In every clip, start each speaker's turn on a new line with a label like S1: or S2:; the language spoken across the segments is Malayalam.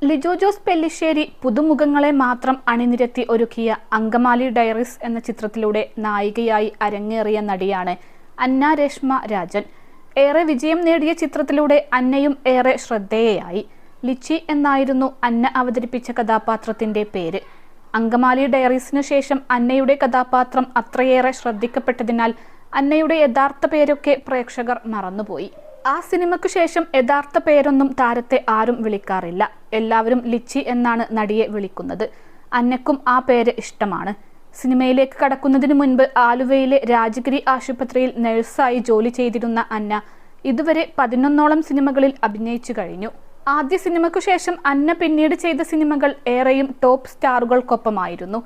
S1: ലിജോ ജോസ് പെല്ലിശ്ശേരി പുതുമുഖങ്ങളെ മാത്രം അണിനിരത്തി ഒരുക്കിയ അങ്കമാലി ഡയറീസ് എന്ന ചിത്രത്തിലൂടെ നായികയായി അരങ്ങേറിയ നടിയാണ് അന്ന രേഷ്മ രാജൻ. ഏറെ വിജയം നേടിയ ചിത്രത്തിലൂടെ അന്നയും ഏറെ ശ്രദ്ധേയയായി. ലിച്ചി എന്നായിരുന്നു അന്ന അവതരിപ്പിച്ച കഥാപാത്രത്തിന്റെ പേര്. അങ്കമാലി ഡയറീസിനു ശേഷം അന്നയുടെ കഥാപാത്രം അത്രയേറെ ശ്രദ്ധിക്കപ്പെട്ടതിനാൽ അന്നയുടെ യഥാർത്ഥ പേരൊക്കെ പ്രേക്ഷകർ മറന്നുപോയി. ആ സിനിമയ്ക്കു ശേഷം യഥാർത്ഥ പേരൊന്നും താരത്തെ ആരും വിളിക്കാറില്ല. എല്ലാവരും ലിച്ചി എന്നാണ് നടിയെ വിളിക്കുന്നത്. അന്നയ്ക്കും ആ പേര് ഇഷ്ടമാണ്. സിനിമയിലേക്ക് കടക്കുന്നതിന് മുൻപ് ആലുവയിലെ രാജഗിരി ആശുപത്രിയിൽ നഴ്സായി ജോലി ചെയ്തിരുന്ന അന്ന ഇതുവരെ 11ഓളം സിനിമകളിൽ അഭിനയിച്ചു കഴിഞ്ഞു. ആദ്യ സിനിമയ്ക്കു ശേഷം അന്ന പിന്നീട് ചെയ്ത സിനിമകൾ ഏറെയും ടോപ്പ് സ്റ്റാറുകൾക്കൊപ്പമായിരുന്നു.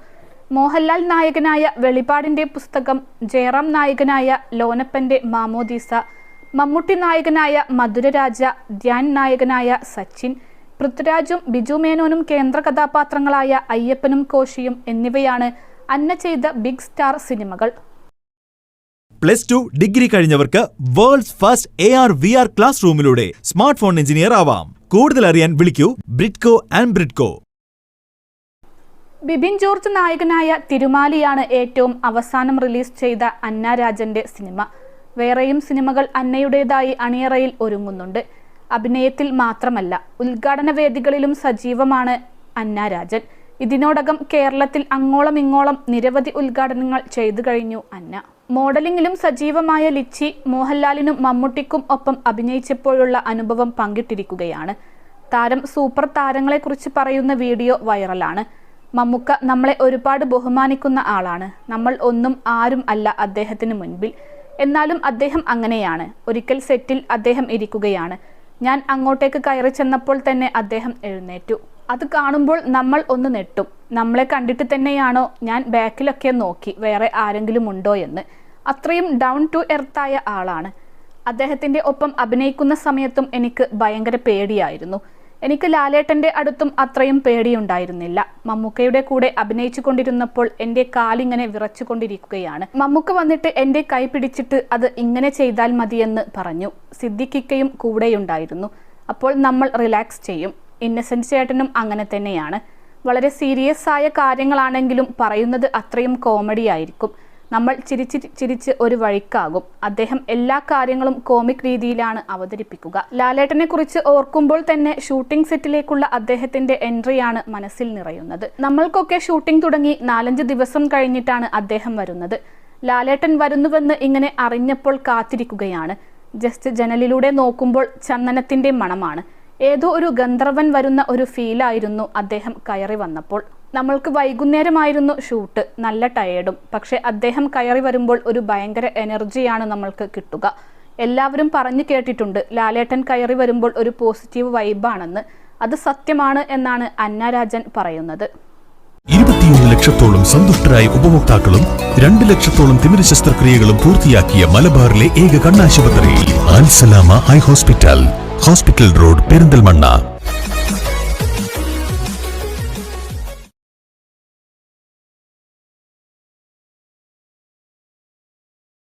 S1: മോഹൻലാൽ നായകനായ വെളിപാടിന്റെ പുസ്തകം, ജയറാം നായകനായ ലോനപ്പന്റെ മാമോദീസ, മമ്മൂട്ടി നായകനായ മധുരരാജ, ധ്യാൻ നായകനായ സച്ചിൻ, പൃഥ്വിരാജും ബിജു മേനോനും കേന്ദ്ര കഥാപാത്രങ്ങളായ അയ്യപ്പനും കോശിയും എന്നിവയാണ് അന്ന ചെയ്ത ബിഗ് സ്റ്റാർ സിനിമകൾ.
S2: +2 ഡിഗ്രി കഴിഞ്ഞവർക്ക് വേൾഡ്സ് ഫസ്റ്റ് AR/VR ക്ലാസ് റൂമിലൂടെ സ്മാർട്ട് ഫോൺ എഞ്ചിനീയർ ആവാം. കൂടുതൽ അറിയാൻ വിളിക്കൂ Bridco and Bridco.
S1: Bibin George നായകനായ തിരുമാലിയാണ് ഏറ്റവും അവസാനം റിലീസ് ചെയ്ത അന്ന രാജന്റെ സിനിമ. വേറെയും സിനിമകൾ അന്നയുടേതായി അണിയറയിൽ ഒരുങ്ങുന്നുണ്ട്. അഭിനയത്തിൽ മാത്രമല്ല, ഉദ്ഘാടന വേദികളിലും സജീവമാണ് അന്ന രാജൻ. ഇതിനോടകം കേരളത്തിൽ അങ്ങോളം ഇങ്ങോളം നിരവധി ഉദ്ഘാടനങ്ങൾ ചെയ്തു കഴിഞ്ഞു അന്ന. മോഡലിംഗിലും സജീവമായ ലിച്ചി മോഹൻലാലിനും മമ്മൂട്ടിക്കും ഒപ്പം അഭിനയിച്ചപ്പോഴുള്ള അനുഭവം പങ്കിട്ടിരിക്കുകയാണ്. താരം സൂപ്പർ താരങ്ങളെക്കുറിച്ച് പറയുന്ന വീഡിയോ വൈറലാണ്. മമ്മൂക്ക നമ്മളെ ഒരുപാട് ബഹുമാനിക്കുന്ന ആളാണ്. നമ്മൾ ഒന്നും ആരും അല്ല അദ്ദേഹത്തിന് മുൻപിൽ. എന്നാലും അദ്ദേഹം അങ്ങനെയാണ്. ഒരിക്കൽ സെറ്റിൽ അദ്ദേഹം ഇരിക്കുകയാണ്. ഞാൻ അങ്ങോട്ടേക്ക് കയറി ചെന്നപ്പോൾ തന്നെ അദ്ദേഹം എഴുന്നേറ്റു. അത് കാണുമ്പോൾ നമ്മൾ ഒന്ന് നെട്ടും. നമ്മളെ കണ്ടിട്ട് തന്നെയാണോ? ഞാൻ ബാക്കിലൊക്കെ നോക്കി വേറെ ആരെങ്കിലും ഉണ്ടോ എന്ന്. അത്രയും ഡൗൺ ടു എർത്തായ ആളാണ്. അദ്ദേഹത്തിൻ്റെ ഒപ്പം അഭിനയിക്കുന്ന സമയത്തും എനിക്ക് ഭയങ്കര പേടിയായിരുന്നു. എനിക്ക് ലാലേട്ടൻ്റെ അടുത്തും അത്രയും പേടിയുണ്ടായിരുന്നില്ല. മമ്മൂക്കയുടെ കൂടെ അഭിനയിച്ചു കൊണ്ടിരുന്നപ്പോൾ എൻ്റെ കാലിങ്ങനെ വിറച്ചുകൊണ്ടിരിക്കുകയാണ്. മമ്മൂക്ക വന്നിട്ട് എൻ്റെ കൈ പിടിച്ചിട്ട് അത് ഇങ്ങനെ ചെയ്താൽ മതിയെന്ന് പറഞ്ഞു. സിദ്ദിഖിക്കയും കൂടെയുണ്ടായിരുന്നു. അപ്പോൾ നമ്മൾ റിലാക്സ് ചെയ്യും. ഇന്നസെന്റ് ചേട്ടനും അങ്ങനെ തന്നെയാണ്. വളരെ സീരിയസ് ആയ കാര്യങ്ങളാണെങ്കിലും പറയുന്നത് അത്രയും കോമഡി ആയിരിക്കും. നമ്മൾ ചിരിച്ച് ഒരു വഴിക്കാകും. അദ്ദേഹം എല്ലാ കാര്യങ്ങളും കോമിക് രീതിയിലാണ് അവതരിപ്പിക്കുക. ലാലേട്ടനെ കുറിച്ച് ഓർക്കുമ്പോൾ തന്നെ ഷൂട്ടിംഗ് സെറ്റിലേക്കുള്ള അദ്ദേഹത്തിന്റെ എൻട്രിയാണ് മനസ്സിൽ നിറയുന്നത്. നമ്മൾക്കൊക്കെ ഷൂട്ടിംഗ് തുടങ്ങി 4-5 ദിവസം കഴിഞ്ഞിട്ടാണ് അദ്ദേഹം വരുന്നത്. ലാലേട്ടൻ വരുന്നുവെന്ന് ഇങ്ങനെ അറിഞ്ഞപ്പോൾ കാത്തിരിക്കുകയാണ്. ജസ്റ്റ് ജനലിലൂടെ നോക്കുമ്പോൾ ചന്ദനത്തിന്റെ മണമാണ്. ഏതോ ഒരു ഗന്ധർവൻ വരുന്ന ഒരു ഫീലായിരുന്നു അദ്ദേഹം കയറി വന്നപ്പോൾ. നമ്മൾക്ക് വൈകുന്നേരമായിരുന്നു ഷൂട്ട്, നല്ല ടയേർഡും. പക്ഷെ അദ്ദേഹം കയറി വരുമ്പോൾ ഒരു ഭയങ്കര എനർജിയാണ് നമ്മൾക്ക് കിട്ടുക. എല്ലാവരും പറഞ്ഞു കേട്ടിട്ടുണ്ട് ലാലേട്ടൻ കയറി വരുമ്പോൾ ഒരു പോസിറ്റീവ് വൈബാണെന്ന്. അത് സത്യമാണ് എന്നാണ് അന്ന രാജൻ പറയുന്നത്.
S3: 21 ലക്ഷത്തോളം സന്തുഷ്ടരായ ഉപഭോക്താക്കളും 2 ലക്ഷത്തോളം തിമിര ശസ്ത്രക്രിയകളും പൂർത്തിയാക്കിയ മലബാറിലെ ഏക കണ്ണാശുപത്രി അൽ സലാമ ഹൈ ഹോസ്പിറ്റൽ റോഡ്, പെരിന്തൽമണ്ണ.